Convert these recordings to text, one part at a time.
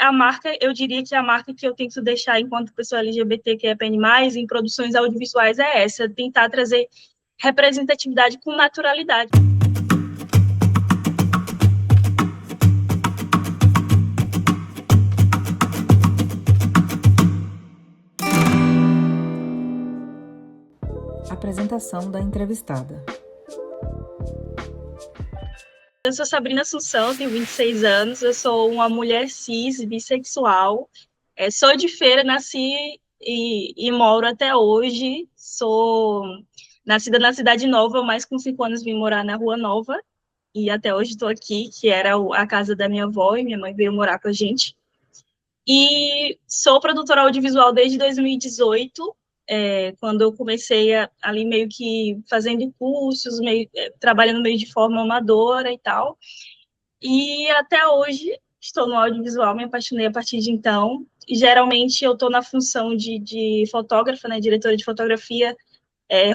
a marca, eu diria que a marca que eu tento deixar enquanto pessoa LGBTQIAPN+, em produções audiovisuais é essa, tentar trazer representatividade com naturalidade. Apresentação da entrevistada. Eu sou Sabrina Assunção, tenho 26 anos, eu sou uma mulher cis, bissexual, sou de Feira, nasci e moro até hoje, sou nascida na Cidade Nova, mas com 5 anos vim morar na Rua Nova, e até hoje estou aqui, que era a casa da minha avó, e minha mãe veio morar com a gente. E sou produtora audiovisual desde 2018, quando eu comecei ali meio que fazendo cursos, trabalhando meio de forma amadora e tal. E até hoje estou no audiovisual, me apaixonei a partir de então. E, geralmente eu estou na função de fotógrafa, né, diretora de fotografia,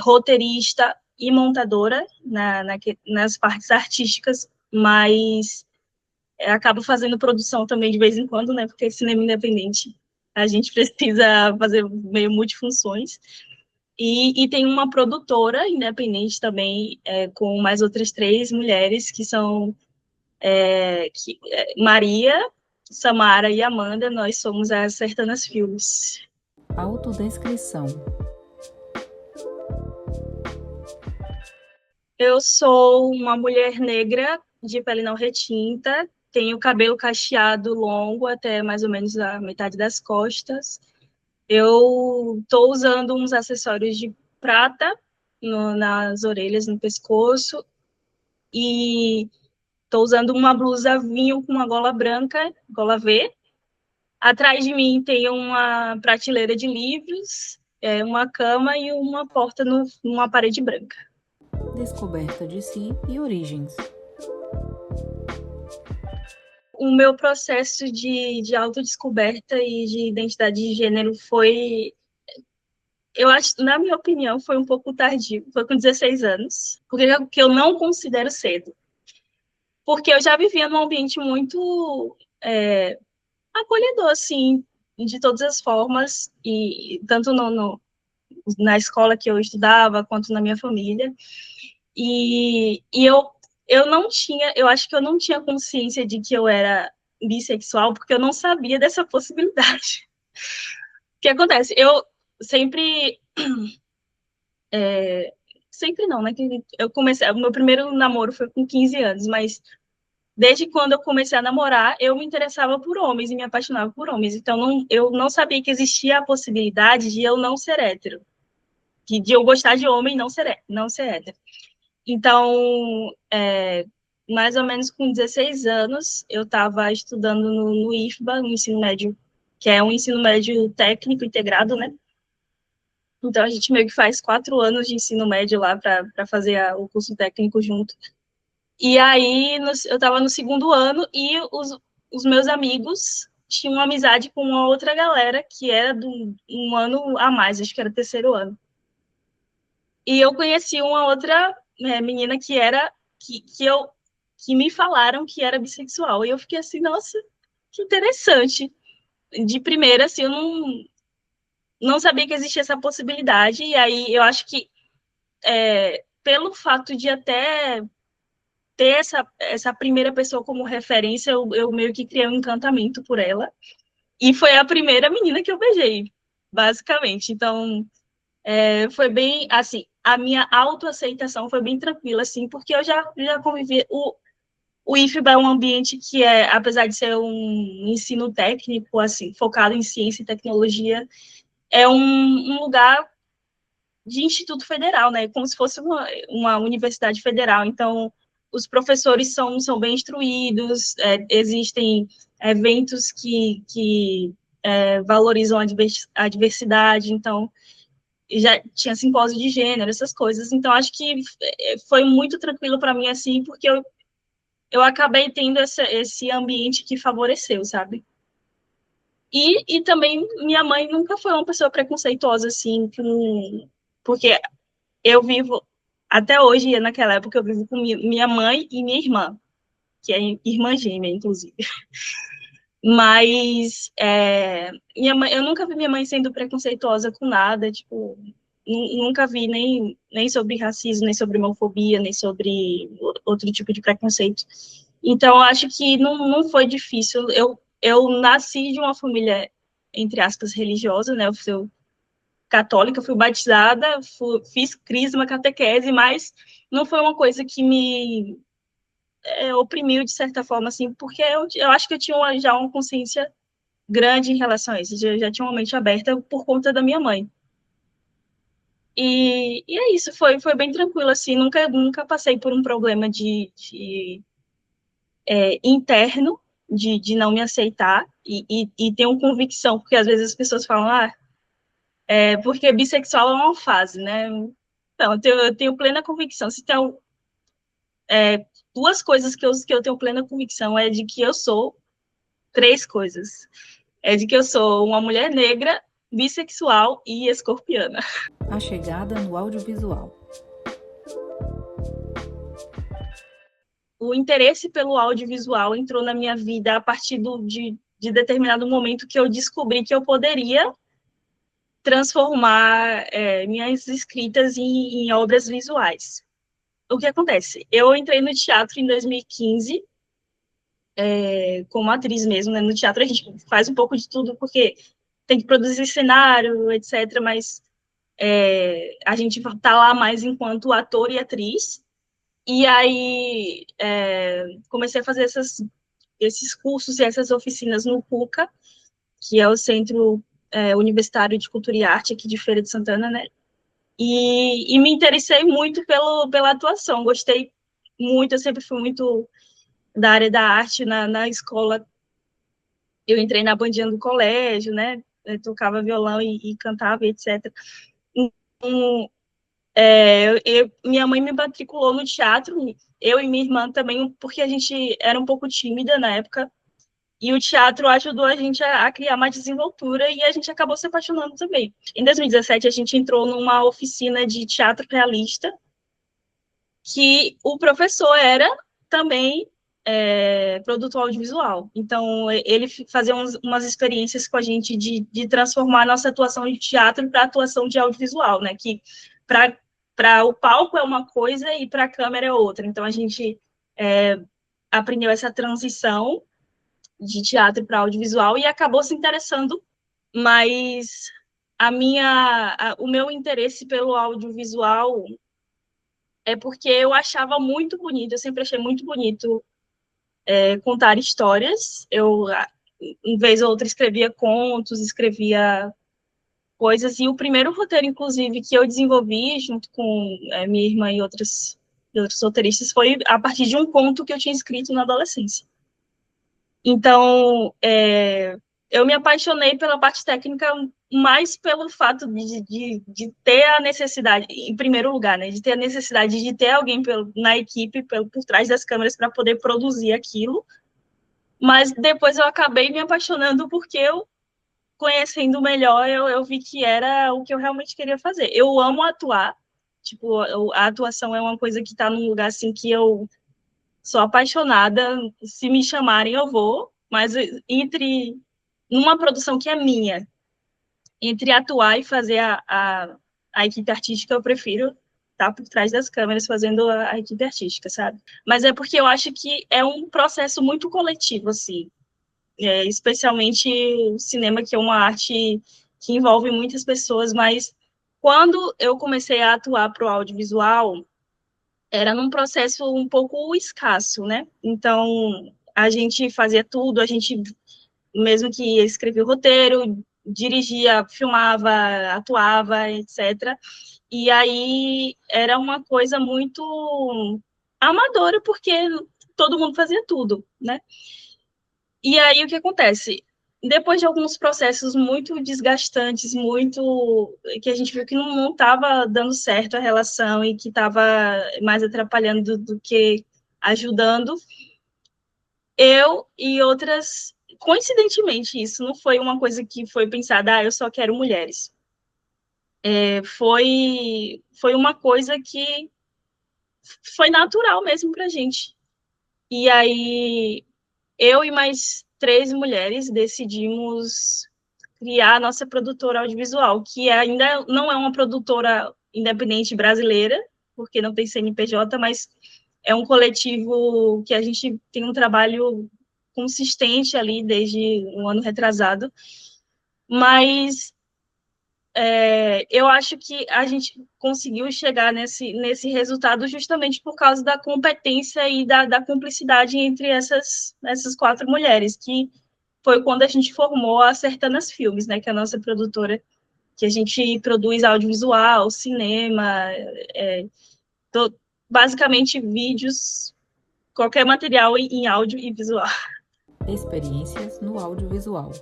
roteirista e montadora nas partes artísticas, mas acabo fazendo produção também de vez em quando, né, porque cinema independente a gente precisa fazer meio multifunções. E tem uma produtora independente também, com mais outras 3 mulheres, que são Maria, Samara e Amanda. Nós somos as Sertanas Filmes. Autodescrição. Eu sou uma mulher negra, de pele não retinta, tenho cabelo cacheado longo até mais ou menos a metade das costas. Eu estou usando uns acessórios de prata nas orelhas, no pescoço, e estou usando uma blusa vinho com uma gola branca, gola V. Atrás de mim tem uma prateleira de livros, uma cama e uma porta numa parede branca. Descoberta de si e origens. O meu processo de autodescoberta e de identidade de gênero foi, eu acho, na minha opinião, foi um pouco tardio. Foi com 16 anos, porque eu não considero cedo. Porque eu já vivia num ambiente muito acolhedor, assim, de todas as formas, e tanto na escola que eu estudava, quanto na minha família. E eu não tinha, eu acho que eu não tinha consciência de que eu era bissexual, porque eu não sabia dessa possibilidade. O que acontece? Eu sempre, sempre não, né? Que eu comecei, o meu primeiro namoro foi com 15 anos, mas desde quando eu comecei a namorar, eu me interessava por homens e me apaixonava por homens. Então, eu não sabia que existia a possibilidade de eu não ser hétero, de eu gostar de homem e não ser hétero. Então, mais ou menos com 16 anos, eu estava estudando no IFBA, no ensino médio, que é um ensino médio técnico integrado, né? Então, a gente meio que faz 4 anos de ensino médio lá para fazer o curso técnico junto. E aí, eu estava no segundo ano e os meus amigos tinham uma amizade com uma outra galera que era de um ano a mais, acho que era terceiro ano. E eu conheci uma outra menina que me falaram que era bissexual. E eu fiquei assim, nossa, que interessante. De primeira, assim, eu não sabia que existia essa possibilidade. E aí eu acho que pelo fato de até ter essa primeira pessoa como referência, eu meio que criei um encantamento por ela. E foi a primeira menina que eu beijei, basicamente. Então, foi bem, assim, a minha autoaceitação foi bem tranquila, assim, porque eu já convivi. O IFBA é um ambiente que apesar de ser um ensino técnico, assim, focado em ciência e tecnologia, é um lugar de instituto federal, né? Como se fosse uma universidade federal. Então, os professores são bem instruídos, existem eventos que valorizam a diversidade, então já tinha simpósio de gênero, essas coisas. Então, acho que foi muito tranquilo para mim, assim, porque eu acabei tendo esse ambiente que favoreceu, sabe? E também minha mãe nunca foi uma pessoa preconceituosa, assim, porque eu vivo, até hoje, naquela época, eu vivo com minha mãe e minha irmã, que é irmã gêmea, inclusive. Mas minha mãe, eu nunca vi minha mãe sendo preconceituosa com nada, tipo, nunca vi nem sobre racismo, nem sobre homofobia, nem sobre outro tipo de preconceito. Então, eu acho que não foi difícil. Eu nasci de uma família, entre aspas, religiosa, né? Eu sou católica, fui batizada, fiz crisma, catequese, mas não foi uma coisa que me oprimiu de certa forma, assim, porque eu acho que eu tinha já uma consciência grande em relação a isso, já tinha uma mente aberta por conta da minha mãe. E é isso, foi bem tranquilo, assim, nunca passei por um problema interno, de não me aceitar, e tenho convicção, porque às vezes as pessoas falam, porque bissexual é uma fase, né? Então, eu tenho plena convicção, se tem duas coisas que eu tenho plena convicção, é de que eu sou três coisas, é de que eu sou uma mulher negra, bissexual e escorpiana. A chegada no audiovisual. O interesse pelo audiovisual entrou na minha vida a partir de determinado momento que eu descobri que eu poderia transformar minhas escritas em obras visuais. O que acontece? Eu entrei no teatro em 2015, como atriz mesmo, né? No teatro a gente faz um pouco de tudo, porque tem que produzir cenário, etc., mas a gente tá lá mais enquanto ator e atriz. E aí comecei a fazer esses cursos e essas oficinas no CUCA, que é o Centro Universitário de Cultura e Arte aqui de Feira de Santana, né? E me interessei muito pela atuação, gostei muito, eu sempre fui muito da área da arte na escola. Eu entrei na bandinha do colégio, né? Eu tocava violão e cantava, etc. Então, minha mãe me matriculou no teatro, eu e minha irmã também, porque a gente era um pouco tímida na época, e o teatro ajudou a gente a criar mais desenvoltura e a gente acabou se apaixonando também. Em 2017, a gente entrou numa oficina de teatro realista, que o professor era também produtor audiovisual. Então, ele fazia umas experiências com a gente de transformar a nossa atuação de teatro para atuação de audiovisual, né? Que para o palco é uma coisa e para a câmera é outra. Então, a gente aprendeu essa transição de teatro para audiovisual e acabou se interessando, mas o meu interesse pelo audiovisual é porque eu achava muito bonito, eu sempre achei muito bonito contar histórias. Eu, em vez ou outra, escrevia contos, escrevia coisas, e o primeiro roteiro, inclusive, que eu desenvolvi junto com minha irmã e outros roteiristas foi a partir de um conto que eu tinha escrito na adolescência. Então, eu me apaixonei pela parte técnica mais pelo fato de ter a necessidade, em primeiro lugar, né, de ter a necessidade de ter alguém na equipe, por trás das câmeras, para poder produzir aquilo, mas depois eu acabei me apaixonando porque eu, conhecendo melhor, eu vi que era o que eu realmente queria fazer. Eu amo atuar, tipo, a atuação é uma coisa que está num lugar, assim, que eu sou apaixonada, se me chamarem eu vou, mas numa produção que é minha, entre atuar e fazer a equipe artística, eu prefiro estar por trás das câmeras fazendo a equipe artística, sabe? Mas é porque eu acho que é um processo muito coletivo, assim, especialmente o cinema, que é uma arte que envolve muitas pessoas, mas quando eu comecei a atuar para o audiovisual, era num processo um pouco escasso, né? Então, a gente fazia tudo, a gente, mesmo que escrevia o roteiro, dirigia, filmava, atuava, etc. E aí era uma coisa muito amadora, porque todo mundo fazia tudo, né? E aí o que acontece? Depois de alguns processos muito desgastantes, muito que a gente viu que não estava dando certo a relação e que estava mais atrapalhando do que ajudando, eu e outras, coincidentemente, isso não foi uma coisa que foi pensada, eu só quero mulheres. Foi uma coisa que foi natural mesmo para a gente. E aí eu e mais três mulheres decidimos criar a nossa produtora audiovisual, que ainda não é uma produtora independente brasileira, porque não tem CNPJ, mas é um coletivo que a gente tem um trabalho consistente ali desde um ano retrasado, mas eu acho que a gente conseguiu chegar nesse resultado justamente por causa da competência e da cumplicidade entre essas quatro mulheres, que foi quando a gente formou a Sertanas Filmes, né, que é a nossa produtora, que a gente produz audiovisual, cinema, é, to, basicamente vídeos, qualquer material em áudio e visual. Experiências no audiovisual.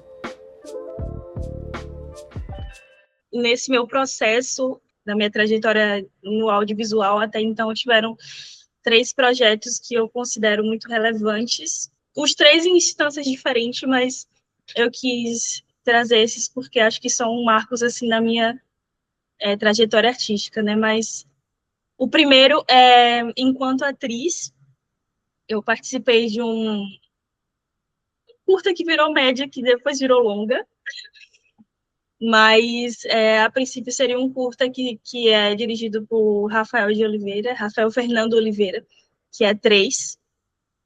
Nesse meu processo, na minha trajetória no audiovisual, até então tiveram três projetos que eu considero muito relevantes. Os três em instâncias diferentes, mas eu quis trazer esses porque acho que são marcos assim na minha trajetória artística, né? Mas o primeiro é enquanto atriz, eu participei de um curta que virou média, que depois virou longa, mas a princípio seria um curta que é dirigido por Rafael de Oliveira, Rafael Fernando Oliveira, que é três,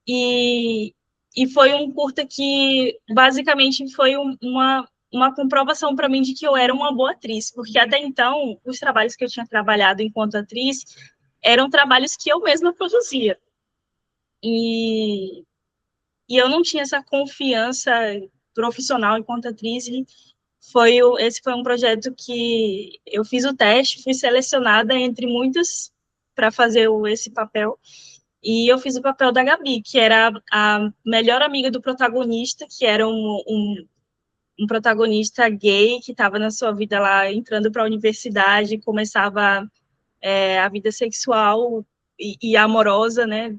e, e foi um curta que basicamente foi uma comprovação para mim de que eu era uma boa atriz, porque até então os trabalhos que eu tinha trabalhado enquanto atriz eram trabalhos que eu mesma produzia, e, e eu não tinha essa confiança profissional enquanto atriz, e esse foi um projeto que eu fiz o teste, fui selecionada entre muitas para fazer esse papel, e eu fiz o papel da Gabi, que era a melhor amiga do protagonista, que era um protagonista gay que estava na sua vida lá, entrando para a universidade, começava a vida sexual e amorosa, né,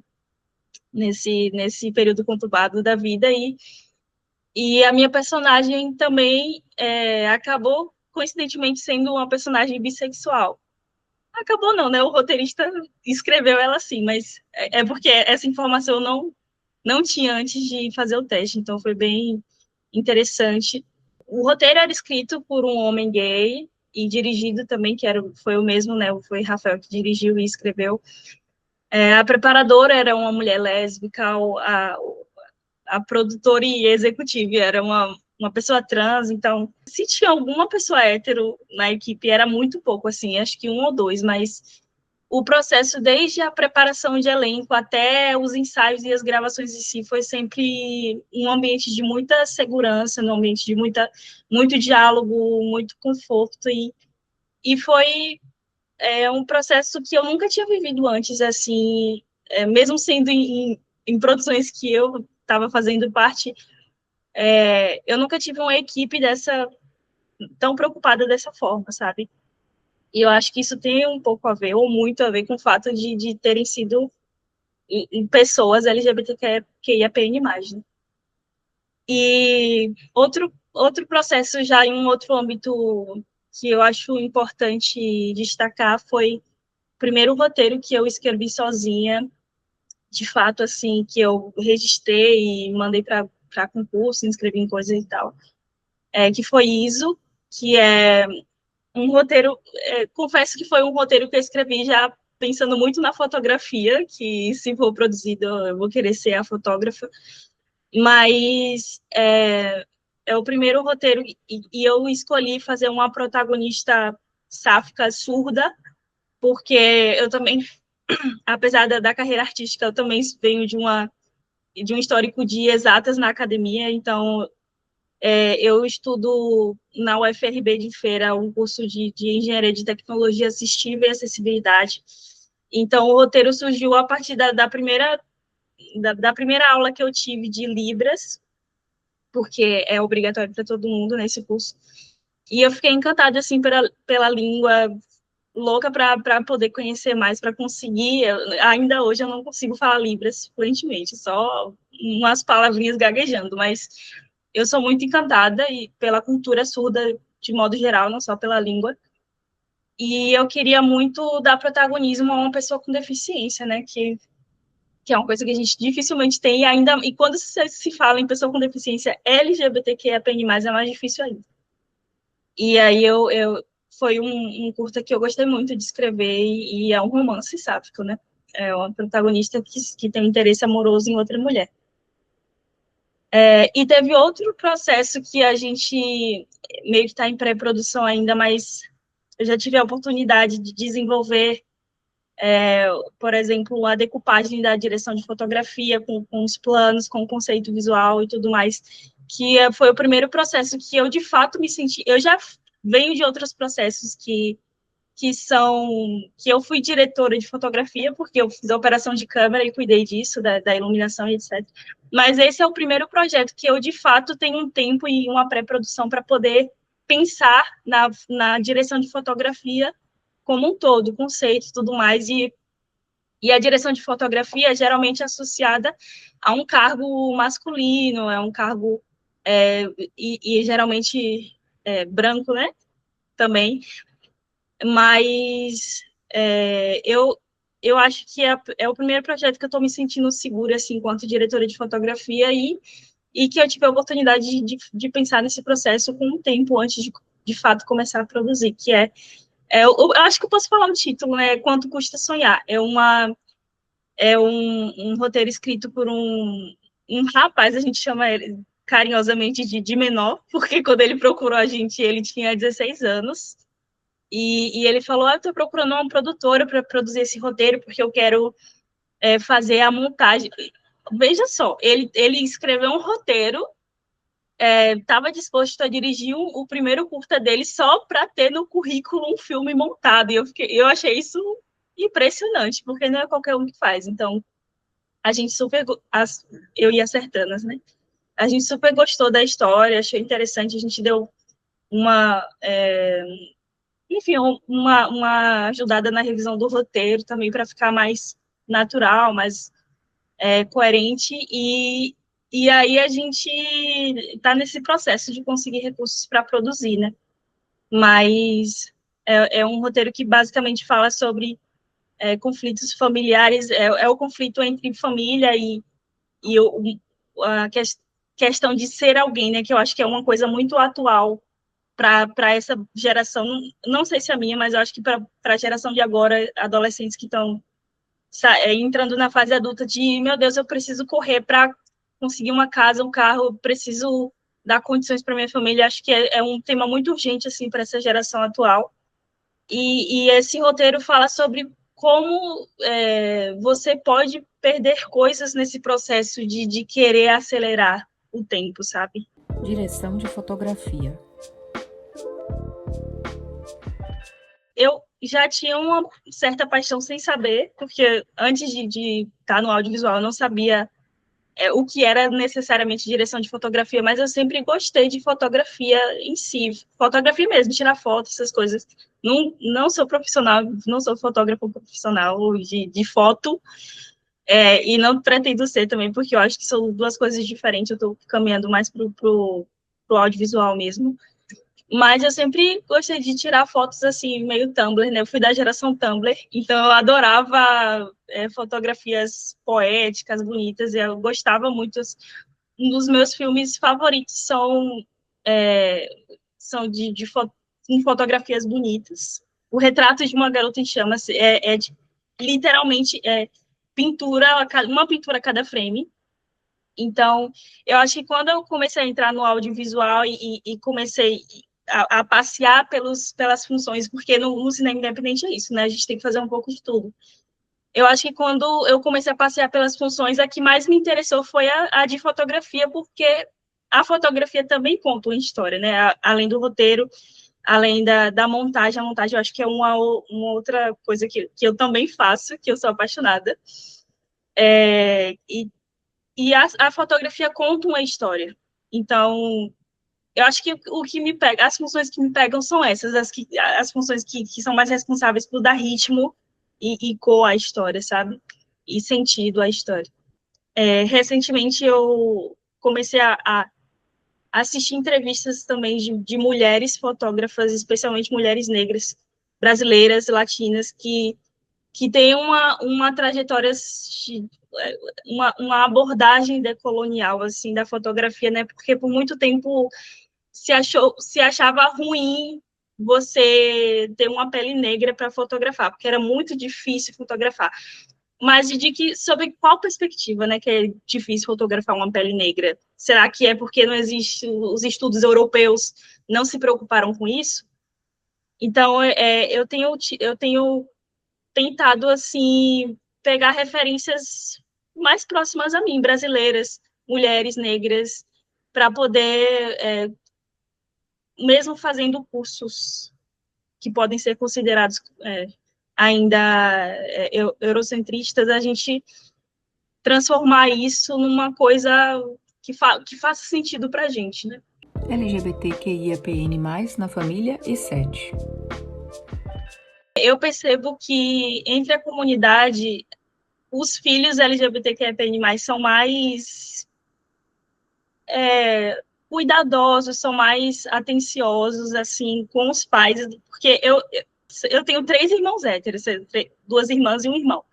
nesse período conturbado da vida, e a minha personagem também acabou, coincidentemente, sendo uma personagem bissexual. Acabou não, né? O roteirista escreveu ela assim, mas é porque essa informação eu não tinha antes de fazer o teste, então foi bem interessante. O roteiro era escrito por um homem gay e dirigido também, foi o mesmo, né? Foi Rafael que dirigiu e escreveu. A preparadora era uma mulher lésbica, a produtora e executiva era uma pessoa trans, então, se tinha alguma pessoa hétero na equipe, era muito pouco, assim, acho que um ou dois, mas o processo, desde a preparação de elenco até os ensaios e as gravações em si, foi sempre um ambiente de muita segurança, um ambiente de muito diálogo, muito conforto, e foi um processo que eu nunca tinha vivido antes, assim, mesmo sendo em produções que eu estava fazendo parte, eu nunca tive uma equipe tão preocupada dessa forma, sabe? E eu acho que isso tem um pouco a ver, ou muito a ver, com o fato de terem sido pessoas LGBTQIAPN+, né? E outro processo já em um outro âmbito que eu acho importante destacar foi o primeiro roteiro que eu escrevi sozinha, de fato, assim, que eu registrei e mandei para concurso, inscrevi em coisa e tal, que foi ISO, que é um roteiro, confesso que foi um roteiro que eu escrevi já pensando muito na fotografia, que se for produzido eu vou querer ser a fotógrafa, mas é o primeiro roteiro e eu escolhi fazer uma protagonista sáfica surda, porque eu também, apesar da carreira artística, eu também venho de um histórico de exatas na academia, então eu estudo na UFRB de Feira um curso de Engenharia de Tecnologia Assistiva e Acessibilidade. Então, o roteiro surgiu a partir da primeira aula que eu tive de Libras, porque é obrigatório para todo mundo nesse curso. E eu fiquei encantada, assim, pela língua, louca para poder conhecer mais, para conseguir. Ainda hoje eu não consigo falar Libras fluentemente, só umas palavrinhas gaguejando, mas eu sou muito encantada pela cultura surda de modo geral, não só pela língua. E eu queria muito dar protagonismo a uma pessoa com deficiência, né? Que que é uma coisa que a gente dificilmente tem, e quando se fala em pessoa com deficiência LGBTQIA+, é mais difícil ainda. E aí foi um curta que eu gostei muito de escrever, e é um romance sáfico, né? É uma protagonista que tem um interesse amoroso em outra mulher. E teve outro processo que a gente meio que está em pré-produção ainda, mas eu já tive a oportunidade de desenvolver, por exemplo, a decupagem da direção de fotografia com os planos, com o conceito visual e tudo mais, que foi o primeiro processo que eu, de fato, me senti... Eu já venho de outros processos que eu fui diretora de fotografia, porque eu fiz a operação de câmera e cuidei disso, da iluminação e etc. Mas esse é o primeiro projeto que eu, de fato, tenho um tempo e uma pré-produção para poder pensar na direção de fotografia como um todo, conceito e tudo mais, e a direção de fotografia é geralmente associada a um cargo masculino, é um cargo, e geralmente branco, né, também, mas eu acho que é o primeiro projeto que eu estou me sentindo segura, assim, enquanto diretora de fotografia, e que eu tive a oportunidade de pensar nesse processo com um tempo antes de fato, começar a produzir, que eu acho que eu posso falar o título, né? Quanto Custa Sonhar. É um roteiro escrito por um rapaz, a gente chama ele carinhosamente de menor, porque quando ele procurou a gente, ele tinha 16 anos. E ele falou: eu estou procurando uma produtora para produzir esse roteiro, porque eu quero fazer a montagem. Veja só, ele escreveu um roteiro, estava disposto a dirigir o primeiro curta dele só para ter no currículo um filme montado. E eu achei isso impressionante, porque não é qualquer um que faz. Então, a gente super... eu e as Sertanas, né? A gente super gostou da história, achou interessante, a gente deu enfim, uma ajudada na revisão do roteiro também para ficar mais natural, mais coerente, e aí a gente está nesse processo de conseguir recursos para produzir, né? Mas é um roteiro que basicamente fala sobre conflitos familiares, o conflito entre família e a questão de ser alguém, né? Que eu acho que é uma coisa muito atual para essa geração, não sei se é a minha, mas eu acho que para a geração de agora, adolescentes que estão entrando na fase adulta de, meu Deus, eu preciso correr para conseguir uma casa, um carro, eu preciso dar condições para minha família, acho que é um tema muito urgente, assim, para essa geração atual. E esse roteiro fala sobre como você pode perder coisas nesse processo de querer acelerar o tempo, sabe? Direção de fotografia. Eu já tinha uma certa paixão sem saber, porque antes de estar no audiovisual eu não sabia o que era necessariamente direção de fotografia, mas eu sempre gostei de fotografia em si, fotografia mesmo, tirar fotos, essas coisas. Não sou profissional, não sou fotógrafo profissional de foto, e não pretendo ser também, porque eu acho que são duas coisas diferentes, eu estou caminhando mais para o audiovisual mesmo. Mas eu sempre gostei de tirar fotos assim, meio Tumblr, né? Eu fui da geração Tumblr, então eu adorava fotografias poéticas, bonitas, e eu gostava muito. Um dos meus filmes favoritos são com fotografias bonitas. O Retrato de uma Garota em Chamas literalmente uma pintura a cada frame. Então, eu acho que quando eu comecei a entrar no audiovisual e comecei a passear pelas funções, porque no cinema independente é isso, né? A gente tem que fazer um pouco de tudo. Eu acho que quando eu comecei a passear pelas funções, a que mais me interessou foi a de fotografia, porque a fotografia também conta uma história, né? Além do roteiro, além da montagem. A montagem eu acho que é uma outra coisa que eu também faço, que eu sou apaixonada. E a fotografia conta uma história. Então, eu acho que o que me pega, as funções que me pegam são essas, as funções que são mais responsáveis por dar ritmo e cor à história, sabe? E sentido à história. Recentemente, eu comecei a assistir entrevistas também de mulheres fotógrafas, especialmente mulheres negras, brasileiras, latinas, que que tem uma trajetória, uma abordagem decolonial, assim, da fotografia, né? Porque por muito tempo se achava ruim você ter uma pele negra para fotografar, porque era muito difícil fotografar. Mas de que, sobre qual perspectiva, né, que é difícil fotografar uma pele negra? Será que é porque não existe, os estudos europeus não se preocuparam com isso? Então, eu tenho tentado, assim, pegar referências mais próximas a mim, brasileiras, mulheres negras, para poder, mesmo fazendo cursos que podem ser considerados ainda eurocentristas, a gente transformar isso numa coisa que faça sentido para a gente, né? LGBTQIAPN+, na família e 7. Eu percebo que entre a comunidade, os filhos LGBTQIAPN+, são mais cuidadosos, são mais atenciosos, assim, com os pais, porque eu tenho 3 irmãos héteros, 2 irmãs e um irmão.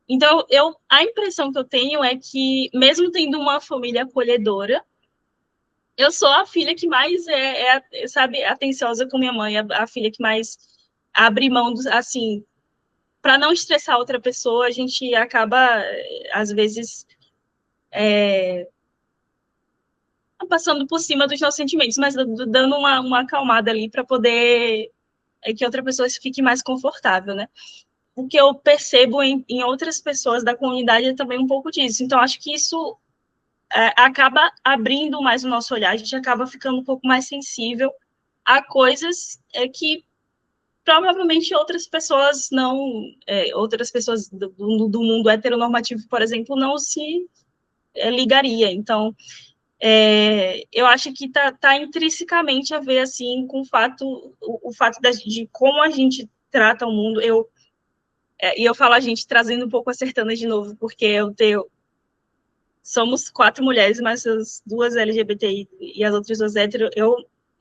Então, a impressão que eu tenho é que, mesmo tendo uma família acolhedora, eu sou a filha que mais sabe, atenciosa com minha mãe, a filha que mais abre mão, assim, para não estressar outra pessoa, a gente acaba, às vezes, passando por cima dos nossos sentimentos, mas dando uma acalmada ali para poder que outra pessoa fique mais confortável, né? O que eu percebo em outras pessoas da comunidade é também um pouco disso. Então, acho que isso acaba abrindo mais o nosso olhar, a gente acaba ficando um pouco mais sensível a coisas que provavelmente outras pessoas não, outras pessoas do mundo heteronormativo, por exemplo, não se ligaria. Então, eu acho que tá intrinsecamente a ver assim com o fato de como a gente trata o mundo. E eu falo a gente trazendo um pouco a Sertana de novo, porque somos 4 mulheres, mas as 2 LGBTI e as outras 2 hétero,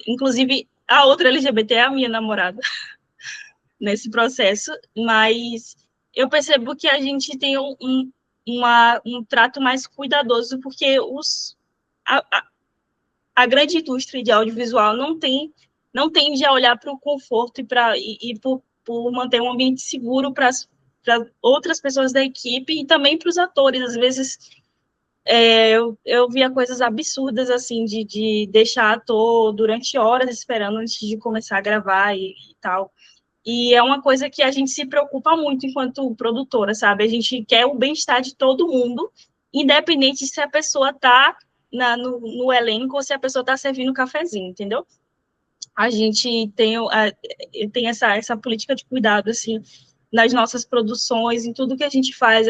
inclusive, a outra LGBT é a minha namorada nesse processo, mas eu percebo que a gente tem um trato mais cuidadoso, porque a grande indústria de audiovisual não tende a olhar para o conforto e por manter um ambiente seguro para outras pessoas da equipe e também para os atores. Às vezes, eu via coisas absurdas, assim, de deixar ator durante horas esperando antes de começar a gravar e tal. E é uma coisa que a gente se preocupa muito enquanto produtora, sabe? A gente quer o bem-estar de todo mundo, independente se a pessoa está no elenco ou se a pessoa está servindo um cafezinho, entendeu? A gente tem essa política de cuidado, assim, nas nossas produções, em tudo que a gente faz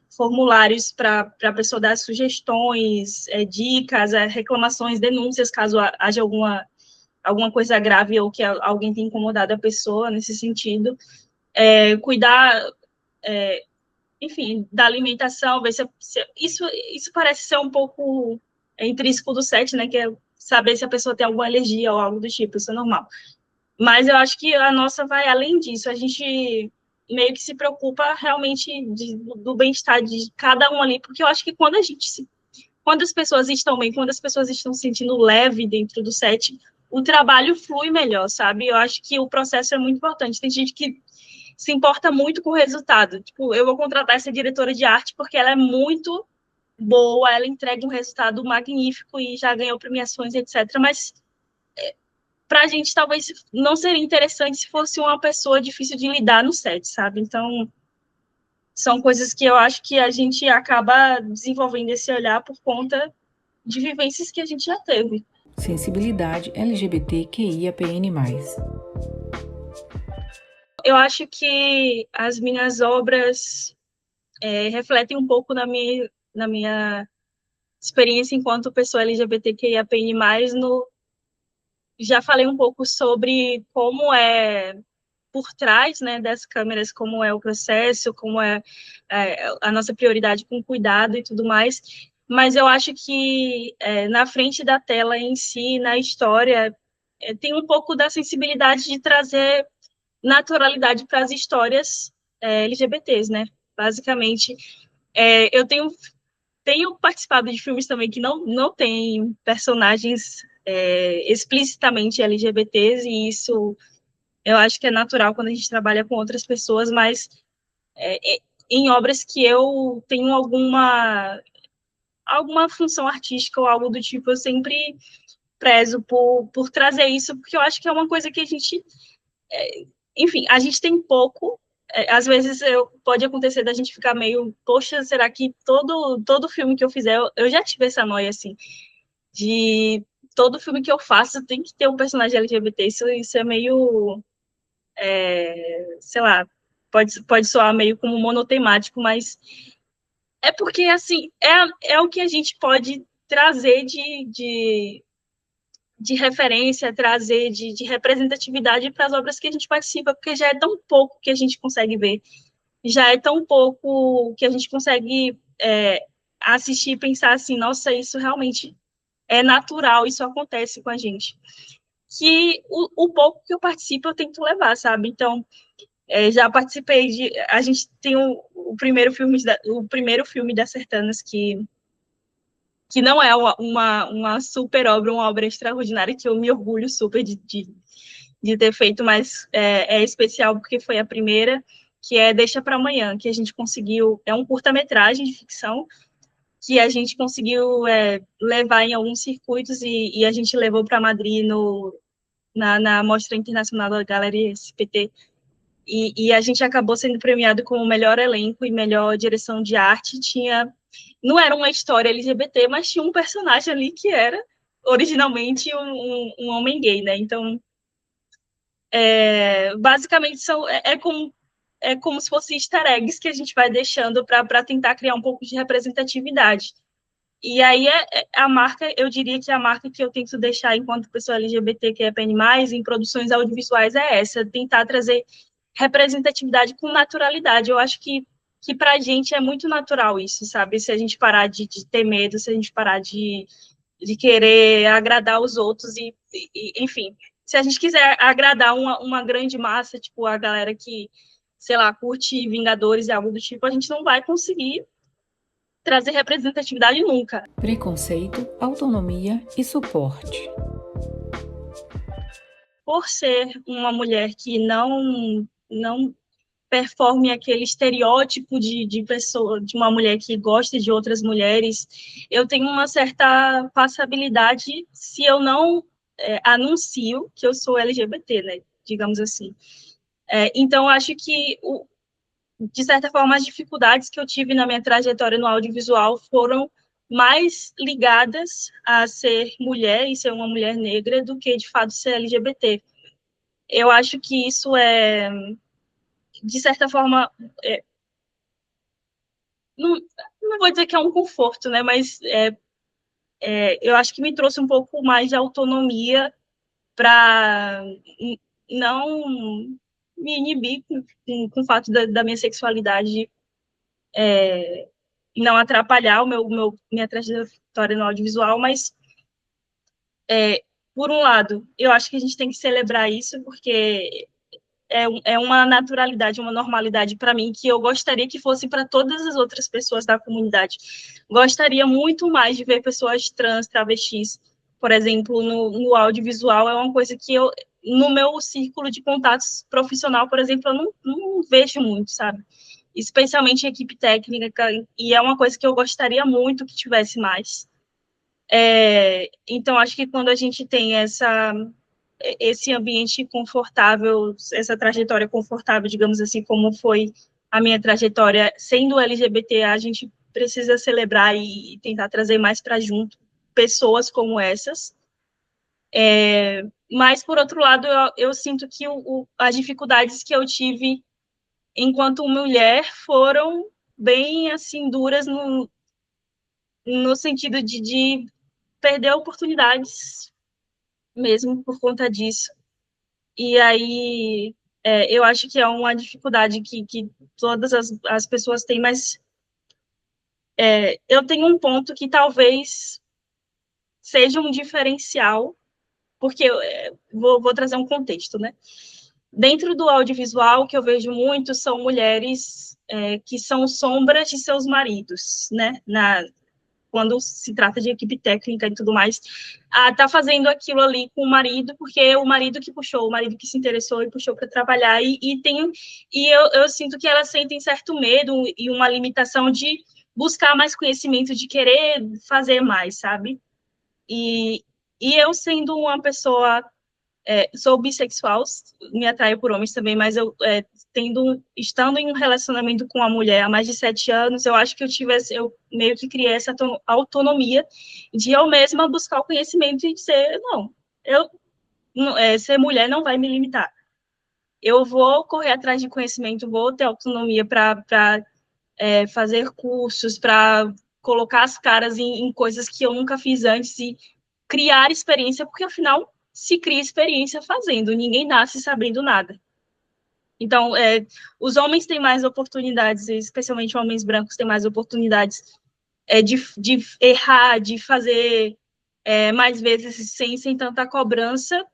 formulários para a pessoa dar sugestões, dicas, reclamações, denúncias, caso haja alguma coisa grave ou que alguém tenha incomodado a pessoa nesse sentido. Cuidar, enfim, da alimentação, ver isso parece ser um pouco intrínseco do set, né, que é saber se a pessoa tem alguma alergia ou algo do tipo, isso é normal. Mas eu acho que a nossa vai além disso, a gente meio que se preocupa realmente do bem-estar de cada um ali, porque eu acho que quando as pessoas estão bem, quando as pessoas estão se sentindo leve dentro do set, o trabalho flui melhor, sabe? Eu acho que o processo é muito importante. Tem gente que se importa muito com o resultado. Tipo, eu vou contratar essa diretora de arte porque ela é muito boa, ela entrega um resultado magnífico e já ganhou premiações, etc. Mas para a gente talvez não seria interessante se fosse uma pessoa difícil de lidar no set, sabe? Então, são coisas que eu acho que a gente acaba desenvolvendo esse olhar por conta de vivências que a gente já teve. Sensibilidade LGBTQIAPN+. Eu acho que as minhas obras refletem um pouco na minha experiência enquanto pessoa LGBTQIAPN+, já falei um pouco sobre como é por trás, né, das câmeras, como é o processo, como a nossa prioridade com cuidado e tudo mais, mas eu acho que na frente da tela em si, na história, tem um pouco da sensibilidade de trazer naturalidade para as histórias LGBTs, né? Basicamente, eu tenho participado de filmes também que não têm personagens explicitamente LGBTs, e isso eu acho que é natural quando a gente trabalha com outras pessoas, mas em obras que eu tenho alguma função artística ou algo do tipo, eu sempre prezo por trazer isso, porque eu acho que é uma coisa que a gente, enfim, a gente tem pouco, às vezes pode acontecer da gente ficar meio, poxa, será que todo filme que eu fizer, eu já tive essa noia, assim, de todo filme que eu faço tem que ter um personagem LGBT, isso é meio, sei lá, pode soar meio como monotemático, mas é porque, assim, é o que a gente pode trazer de referência, trazer de representatividade para as obras que a gente participa, porque já é tão pouco que a gente consegue ver, já é tão pouco que a gente consegue assistir e pensar assim, nossa, isso realmente é natural, isso acontece com a gente. Que o pouco que eu participo eu tento levar, sabe? Então, já participei de. A gente tem o primeiro filme da Sertanas que não é uma super obra, uma obra extraordinária, que eu me orgulho super de ter feito, mas é especial porque foi a primeira, que é Deixa para Amanhã, que a gente conseguiu, é um curta-metragem de ficção, que a gente conseguiu levar em alguns circuitos e a gente levou para Madrid na Mostra Internacional da Galeria SPT, e a gente acabou sendo premiado como melhor elenco e melhor direção de arte. Não era uma história LGBT, mas tinha um personagem ali que era originalmente um homem gay, né? Então, basicamente, é como se fossem easter eggs que a gente vai deixando para tentar criar um pouco de representatividade. E aí, a marca, eu diria que a marca que eu tento deixar enquanto pessoa LGBT que é PN+, em produções audiovisuais é essa, tentar trazer representatividade com naturalidade. Eu acho que para a gente é muito natural isso, sabe? Se a gente parar de ter medo, se a gente parar de querer agradar os outros, enfim, se a gente quiser agradar uma grande massa, tipo a galera que, sei lá, curte Vingadores e algo do tipo, a gente não vai conseguir trazer representatividade nunca. Preconceito, autonomia e suporte. Por ser uma mulher que não performe aquele estereótipo de pessoa, de uma mulher que gosta de outras mulheres, eu tenho uma certa passabilidade se eu não anuncio que eu sou LGBT, né? Digamos assim. Então, acho que, de certa forma, as dificuldades que eu tive na minha trajetória no audiovisual foram mais ligadas a ser mulher e ser uma mulher negra do que, de fato, ser LGBT. Eu acho que isso de certa forma, não, não vou dizer que é um conforto, né? Mas eu acho que me trouxe um pouco mais de autonomia para não me inibir com o fato da minha sexualidade não atrapalhar minha trajetória no audiovisual, mas, por um lado, eu acho que a gente tem que celebrar isso, porque é uma naturalidade, uma normalidade para mim, que eu gostaria que fosse para todas as outras pessoas da comunidade. Gostaria muito mais de ver pessoas trans, travestis, por exemplo, no audiovisual, é uma coisa que no meu círculo de contatos profissional, por exemplo, eu não vejo muito, sabe? Especialmente em equipe técnica, e é uma coisa que eu gostaria muito que tivesse mais. Então, acho que quando a gente tem esse ambiente confortável, essa trajetória confortável, digamos assim, como foi a minha trajetória sendo LGBT, a gente precisa celebrar e tentar trazer mais para junto pessoas como essas. Mas, por outro lado, eu sinto que as dificuldades que eu tive enquanto mulher foram bem, assim, duras no sentido de perder oportunidades mesmo por conta disso. E aí, eu acho que é uma dificuldade que todas as pessoas têm, mas eu tenho um ponto que talvez seja um diferencial, porque vou trazer um contexto, né? Dentro do audiovisual, o que eu vejo muito são mulheres que são sombras de seus maridos, né? Quando se trata de equipe técnica e tudo mais, tá fazendo aquilo ali com o marido, porque é o marido que puxou, o marido que se interessou e puxou para trabalhar, eu sinto que elas sentem certo medo e uma limitação de buscar mais conhecimento, de querer fazer mais, sabe? E, e eu sendo uma pessoa sou bissexual, me atraio por homens também, mas estando em um relacionamento com uma mulher há mais de 7 anos, eu acho que eu meio que criei essa autonomia de eu mesma buscar o conhecimento e dizer, não, eu, ser mulher não vai me limitar. Eu vou correr atrás de conhecimento, vou ter autonomia para fazer cursos, para colocar as caras em coisas que eu nunca fiz antes e criar experiência, porque afinal se cria experiência fazendo, ninguém nasce sabendo nada. Então, os homens têm mais oportunidades, especialmente homens brancos têm mais oportunidades de errar, de fazer mais vezes sem tanta cobrança,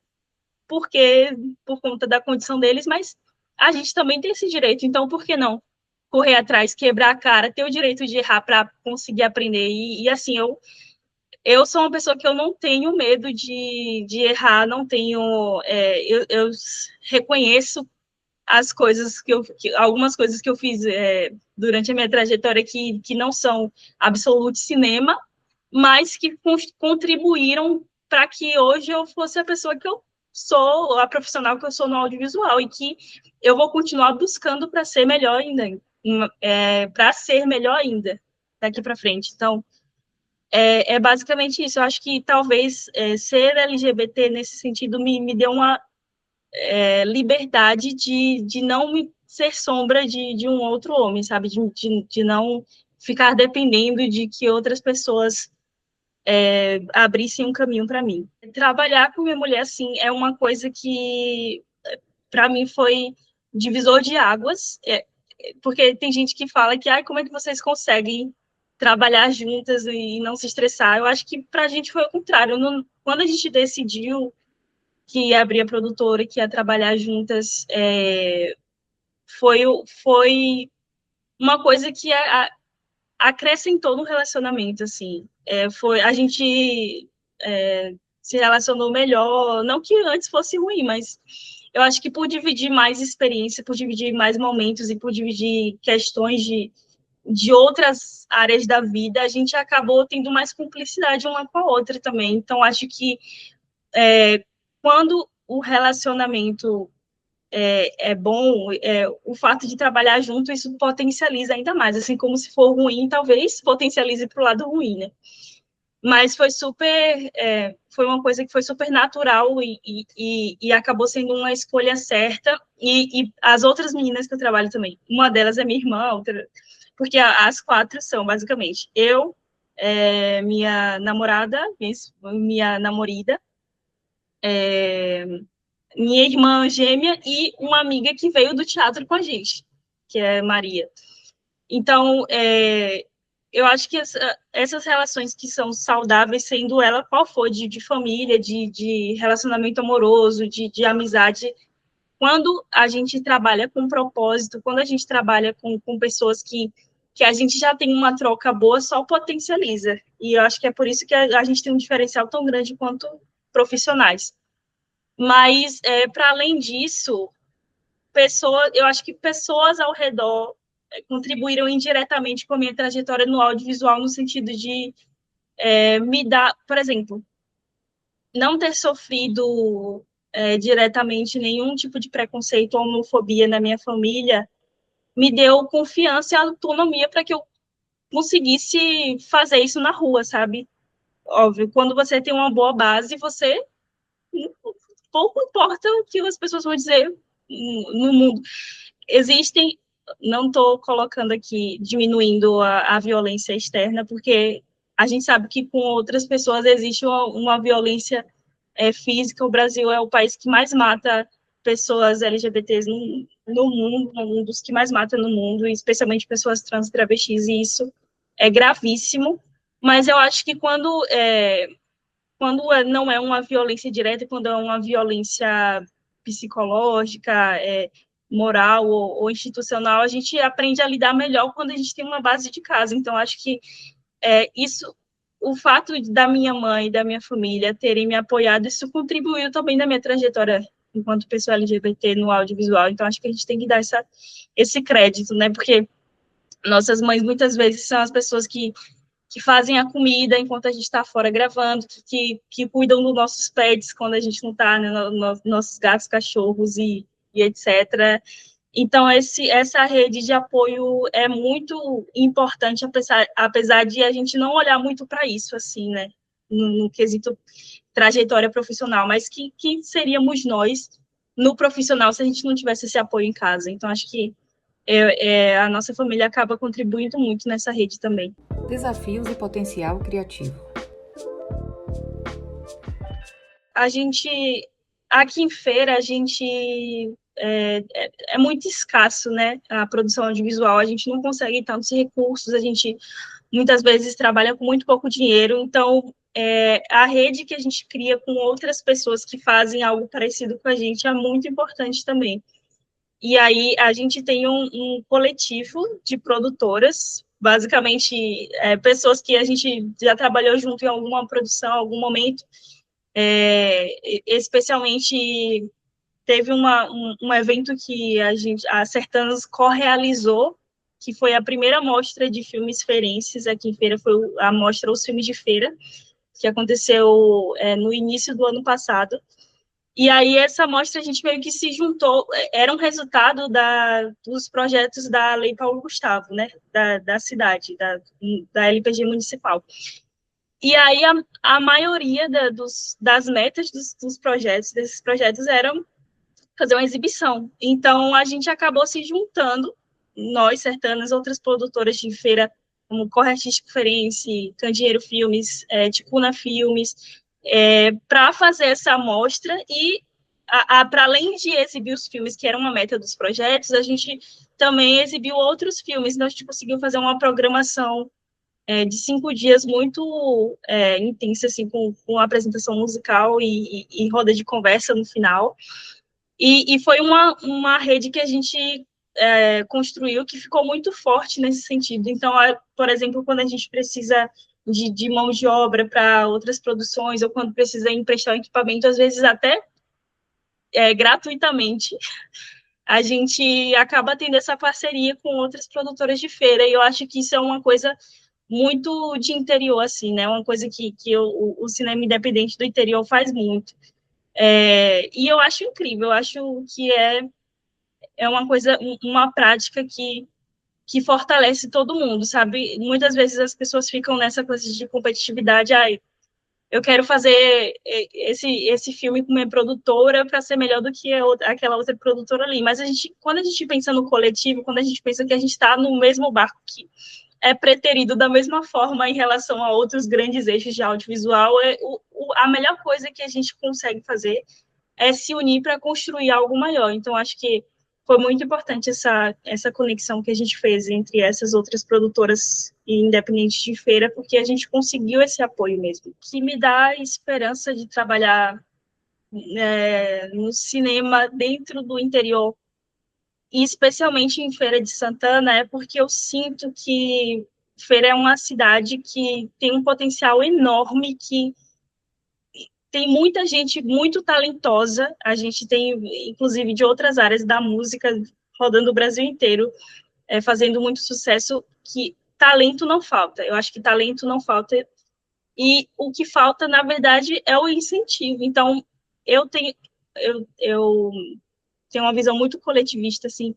porque por conta da condição deles, mas a gente também tem esse direito, então por que não correr atrás, quebrar a cara, ter o direito de errar para conseguir aprender? E assim, eu sou uma pessoa que eu não tenho medo de errar, não tenho. Eu reconheço as coisas algumas coisas que eu fiz durante a minha trajetória que não são absoluto cinema, mas que contribuíram para que hoje eu fosse a pessoa que eu sou, a profissional que eu sou no audiovisual, e que eu vou continuar buscando para ser melhor ainda, para ser melhor ainda daqui para frente. Então, é basicamente isso. Eu acho que talvez ser LGBT nesse sentido me deu uma liberdade de não me ser sombra de um outro homem, sabe? De não ficar dependendo de que outras pessoas abrissem um caminho para mim. Trabalhar com minha mulher, assim, é uma coisa que, para mim, foi divisor de águas, porque tem gente que fala que, como é que vocês conseguem trabalhar juntas e não se estressar? Eu acho que para a gente foi o contrário. Quando a gente decidiu que ia abrir a produtora, que ia trabalhar juntas, foi uma coisa que acrescentou no relacionamento, assim. A gente se relacionou melhor, não que antes fosse ruim, mas eu acho que por dividir mais experiência, por dividir mais momentos e por dividir questões de outras áreas da vida, a gente acabou tendo mais cumplicidade uma com a outra também. Então, acho que quando o relacionamento bom, o fato de trabalhar junto, isso potencializa ainda mais, assim como se for ruim, talvez potencialize para o lado ruim, né? Mas foi uma coisa que foi super natural e acabou sendo uma escolha certa, e as outras meninas que eu trabalho também, uma delas é minha irmã, outra, porque as quatro são, basicamente, eu, minha namorada, minha namorada, minha irmã gêmea e uma amiga que veio do teatro com a gente, que é Maria. Então, eu acho que essas relações que são saudáveis, sendo ela qual for, de família, de relacionamento amoroso, de amizade, quando a gente trabalha com propósito, quando a gente trabalha com pessoas que a gente já tem uma troca boa, só potencializa. E eu acho que é por isso que a gente tem um diferencial tão grande quanto profissionais. Mas, para além disso, eu acho que pessoas ao redor contribuíram indiretamente com a minha trajetória no audiovisual, no sentido de me dar, por exemplo, não ter sofrido diretamente nenhum tipo de preconceito ou homofobia na minha família, me deu confiança e autonomia para que eu conseguisse fazer isso na rua, sabe? Óbvio, quando você tem uma boa base, você pouco importa o que as pessoas vão dizer no mundo. Existem, não estou colocando aqui, diminuindo a violência externa, porque a gente sabe que com outras pessoas existe uma violência física. O Brasil é o país que mais mata pessoas LGBTs no mundo, um dos que mais mata no mundo, especialmente pessoas trans e travestis, e isso é gravíssimo. Mas eu acho que quando não é uma violência direta, quando é uma violência psicológica, moral ou institucional, a gente aprende a lidar melhor quando a gente tem uma base de casa. Então, acho que isso, o fato da minha mãe e da minha família terem me apoiado, isso contribuiu também na minha trajetória enquanto pessoa LGBT no audiovisual. Então, acho que a gente tem que dar esse crédito, né? Porque nossas mães, muitas vezes, são as pessoas que fazem a comida enquanto a gente está fora gravando, que cuidam dos nossos pets quando a gente não está, né, nossos gatos, cachorros e etc. Então, essa rede de apoio é muito importante, apesar de a gente não olhar muito para isso, assim, né, no quesito trajetória profissional, mas que seríamos nós no profissional se a gente não tivesse esse apoio em casa. Então, acho que a nossa família acaba contribuindo muito nessa rede também. Desafios e potencial criativo. A gente, aqui em Feira, a gente é muito escasso, né, a produção audiovisual, a gente não consegue tantos recursos, a gente muitas vezes trabalha com muito pouco dinheiro, então a rede que a gente cria com outras pessoas que fazem algo parecido com a gente é muito importante também. E aí a gente tem um coletivo de produtoras, basicamente pessoas que a gente já trabalhou junto em alguma produção, algum momento, especialmente teve um evento que a Sertanas co-realizou, que foi a primeira mostra de filmes feirenses aqui em Feira, foi a mostra Os Filmes de Feira, que aconteceu no início do ano passado. E aí essa mostra a gente meio que se juntou, era um resultado dos projetos da Lei Paulo Gustavo, né, da cidade, da LPG municipal. E aí a maioria das metas dos projetos, desses projetos, eram fazer uma exibição. Então a gente acabou se juntando, nós, Sertanas, outras produtoras de feira, como Corre Artístico Feirense, Candeeiro Filmes, Ticuna Filmes, para fazer essa amostra e, para além de exibir os filmes, que era uma meta dos projetos, a gente também exibiu outros filmes, então a gente conseguiu fazer uma programação de 5 dias muito intensa, assim, com apresentação musical e roda de conversa no final. E foi uma rede que a gente construiu que ficou muito forte nesse sentido. Então, por exemplo, quando a gente precisa de mão de obra para outras produções, ou quando precisa emprestar um equipamento, às vezes até gratuitamente, a gente acaba tendo essa parceria com outras produtoras de feira, e eu acho que isso é uma coisa muito de interior, assim, né? Uma coisa que o cinema independente do interior faz muito. E eu acho incrível, eu acho que é uma coisa, uma prática que fortalece todo mundo, sabe? Muitas vezes as pessoas ficam nessa coisa de competitividade, eu quero fazer esse filme com minha produtora para ser melhor do que aquela outra produtora ali. Mas quando a gente pensa no coletivo, quando a gente pensa que a gente está no mesmo barco, que é preterido da mesma forma em relação a outros grandes eixos de audiovisual, a melhor coisa que a gente consegue fazer é se unir para construir algo maior. Então, acho que foi muito importante essa conexão que a gente fez entre essas outras produtoras independentes de feira, porque a gente conseguiu esse apoio mesmo, que me dá esperança de trabalhar no cinema dentro do interior, e especialmente em Feira de Santana, é porque eu sinto que Feira é uma cidade que tem um potencial enorme, que tem muita gente muito talentosa, a gente tem, inclusive, de outras áreas da música, rodando o Brasil inteiro, fazendo muito sucesso, que talento não falta. Eu acho que talento não falta, e o que falta, na verdade, é o incentivo. Então, eu eu tenho uma visão muito coletivista, assim,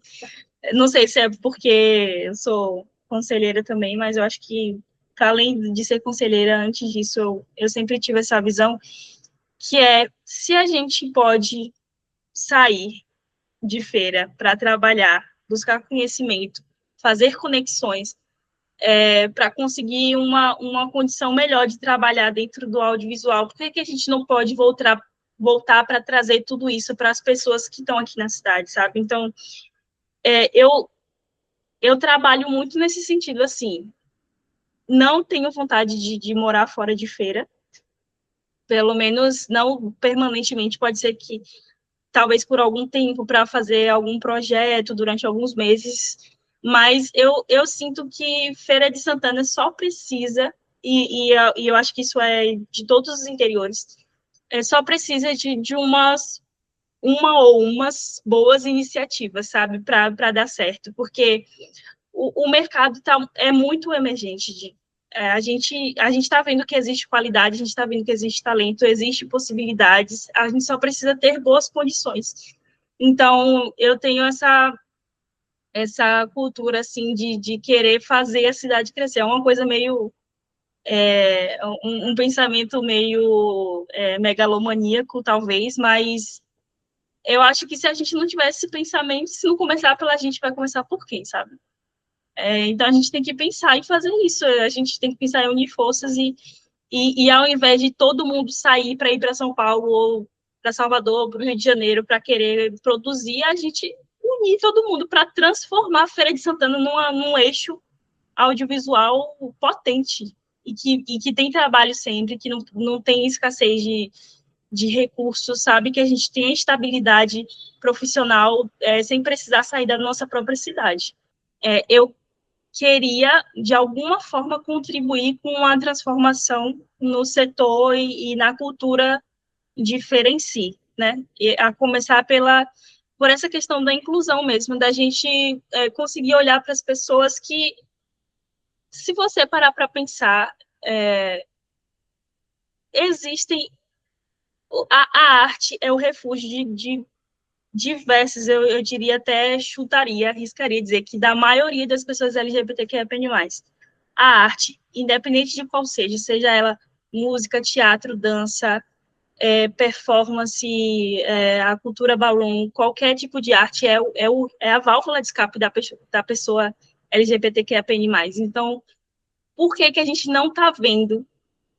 não sei se é porque eu sou conselheira também, mas eu acho que, para além de ser conselheira, antes disso, eu sempre tive essa visão, que se a gente pode sair de feira para trabalhar, buscar conhecimento, fazer conexões, para conseguir uma condição melhor de trabalhar dentro do audiovisual, por que a gente não pode voltar para trazer tudo isso para as pessoas que estão aqui na cidade, sabe? Então, eu trabalho muito nesse sentido, assim, não tenho vontade de morar fora de feira, pelo menos não permanentemente, pode ser que talvez por algum tempo, para fazer algum projeto durante alguns meses, mas eu sinto que Feira de Santana só precisa, e eu acho que isso é de todos os interiores, só precisa de uma ou umas boas iniciativas, sabe, para dar certo, porque o mercado é muito emergente. A gente está vendo que existe qualidade, a gente está vendo que existe talento, existe possibilidades, a gente só precisa ter boas condições. Então, eu tenho essa cultura, assim, de querer fazer a cidade crescer. É uma coisa meio, um pensamento meio megalomaníaco, talvez, mas eu acho que se a gente não tivesse esse pensamento, se não começar pela gente, vai começar por quem, sabe? Então, a gente tem que pensar em fazer isso, a gente tem que pensar em unir forças e ao invés de todo mundo sair para ir para São Paulo ou para Salvador, ou para o Rio de Janeiro, para querer produzir, a gente unir todo mundo para transformar a Feira de Santana num eixo audiovisual potente e que tem trabalho sempre, que não tem escassez de recursos, sabe? Que a gente tenha estabilidade profissional sem precisar sair da nossa própria cidade. Eu queria, de alguma forma, contribuir com a transformação no setor e na cultura de feira em si, né? E a começar por essa questão da inclusão mesmo, da gente conseguir olhar para as pessoas que, se você parar para pensar, existem. A arte é o refúgio de diversas, eu diria até chutaria, arriscaria dizer que da maioria das pessoas LGBTQIA+. A arte, independente de qual seja ela música, teatro, dança, performance, a cultura balloon, qualquer tipo de arte é a válvula de escape da pessoa LGBTQIA+. Então, por que que a gente não está vendo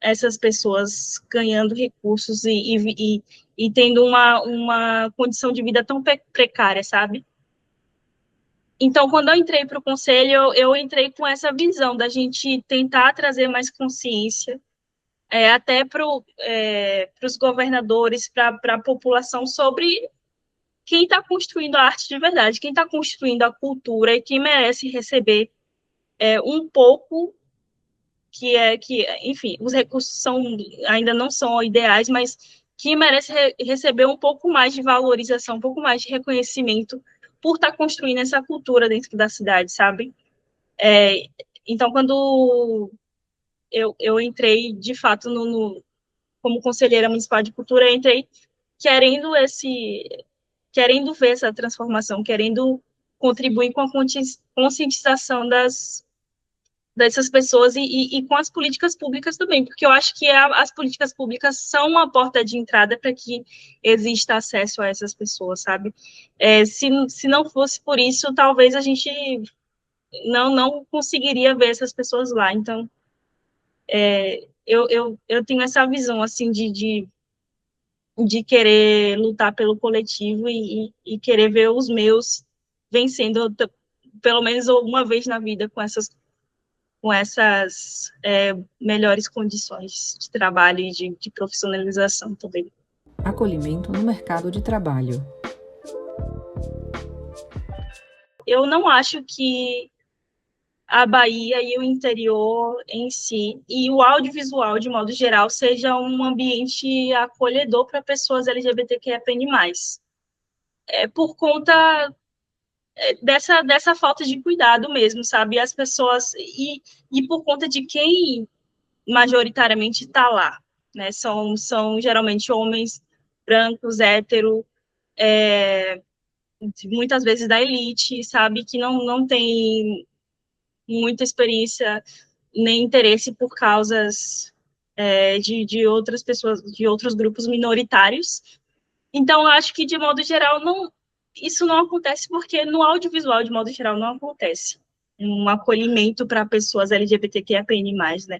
essas pessoas ganhando recursos e tendo uma condição de vida tão precária, sabe? Então, quando eu entrei para o conselho, eu entrei com essa visão da gente tentar trazer mais consciência, até para os governadores, para a população, sobre quem está construindo a arte de verdade, quem está construindo a cultura e quem merece receber um pouco enfim, os recursos ainda não são ideais, mas que merece receber um pouco mais de valorização, um pouco mais de reconhecimento por estar construindo essa cultura dentro da cidade, sabe? Então, quando eu entrei, de fato, como conselheira municipal de cultura, eu entrei querendo querendo ver essa transformação, querendo contribuir com a conscientização dessas pessoas e com as políticas públicas também, porque eu acho que as políticas públicas são uma porta de entrada para que exista acesso a essas pessoas, sabe? Se não fosse por isso, talvez a gente não conseguiria ver essas pessoas lá. Então, eu tenho essa visão, assim, de querer lutar pelo coletivo e querer ver os meus vencendo, pelo menos uma vez na vida, com essas melhores condições de trabalho e de profissionalização também. Acolhimento no mercado de trabalho. Eu não acho que a Bahia e o interior em si, e o audiovisual, de modo geral, seja um ambiente acolhedor para pessoas LGBTQIA+. Por conta dessa falta de cuidado mesmo, sabe? As pessoas, e por conta de quem majoritariamente está lá, né? São geralmente homens brancos, hétero, muitas vezes da elite, sabe? Que não tem muita experiência nem interesse por causas de outras pessoas, de outros grupos minoritários. Então, eu acho que, de modo geral, isso não acontece porque no audiovisual, de modo geral, não acontece um acolhimento para pessoas LGBTQIA+, né?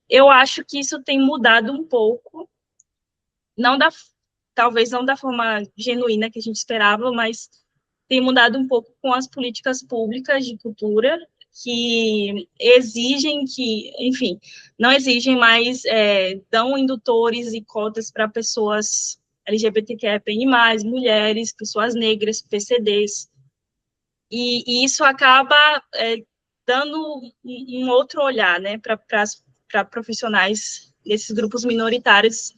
Eu acho que isso tem mudado um pouco, não talvez não da forma genuína que a gente esperava, mas tem mudado um pouco com as políticas públicas de cultura, que exigem enfim, não exigem mais, dão indutores e cotas para pessoas LGBTQIA+, mulheres, pessoas negras, PCDs, e isso acaba dando um outro olhar, né, para profissionais desses grupos minoritários.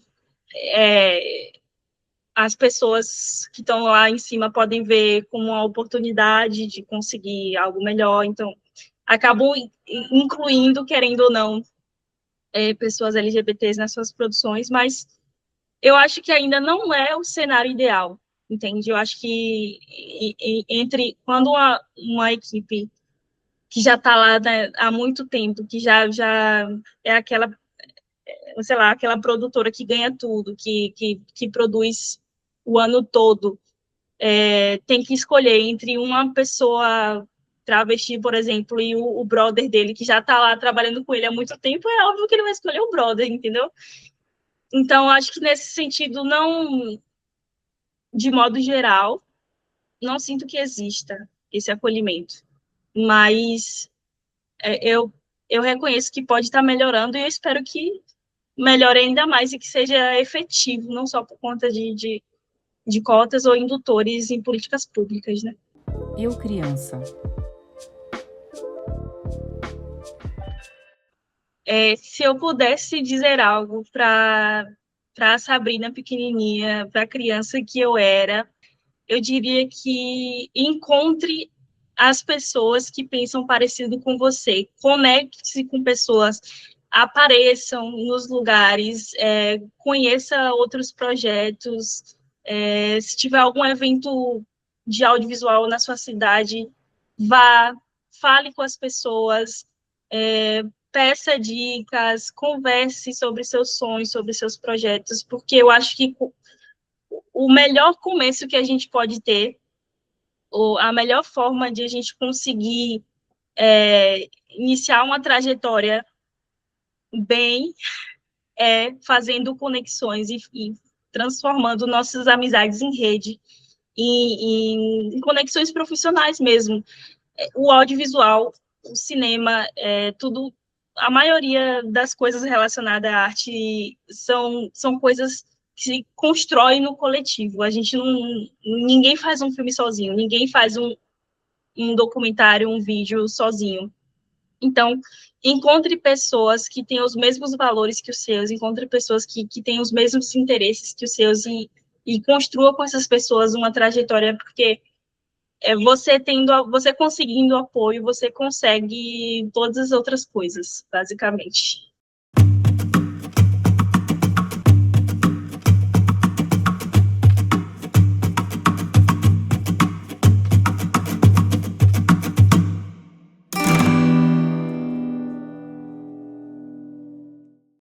As pessoas que estão lá em cima podem ver como uma oportunidade de conseguir algo melhor, então acabam incluindo, querendo ou não, pessoas LGBTs nas suas produções, mas eu acho que ainda não é o cenário ideal, entende? Eu acho que entre quando uma equipe que já está lá, né, há muito tempo, que já é aquela, sei lá, aquela produtora que ganha tudo, que produz o ano todo, tem que escolher entre uma pessoa travesti, por exemplo, e o brother dele, que já está lá trabalhando com ele há muito tempo, é óbvio que ele vai escolher o brother, entendeu? Então, acho que nesse sentido, não, de modo geral, não sinto que exista esse acolhimento, mas eu reconheço que pode estar melhorando e eu espero que melhore ainda mais e que seja efetivo, não só por conta de cotas ou indutores em políticas públicas, né? Eu, criança. Se eu pudesse dizer algo para a Sabrina pequenininha, para a criança que eu era, eu diria que encontre as pessoas que pensam parecido com você, conecte-se com pessoas, apareçam nos lugares, conheça outros projetos, se tiver algum evento de audiovisual na sua cidade, vá, fale com as pessoas, peça dicas, converse sobre seus sonhos, sobre seus projetos, porque eu acho que o melhor começo que a gente pode ter, ou a melhor forma de a gente conseguir iniciar uma trajetória bem, fazendo conexões e transformando nossas amizades em rede, em conexões profissionais mesmo. O audiovisual, o cinema, tudo, a maioria das coisas relacionadas à arte são coisas que se constroem no coletivo. A gente não, ninguém faz um filme sozinho, ninguém faz um documentário, um vídeo sozinho. Então, encontre pessoas que têm os mesmos valores que os seus, encontre pessoas que têm os mesmos interesses que os seus e construa com essas pessoas uma trajetória, porque você conseguindo apoio, você consegue todas as outras coisas, basicamente.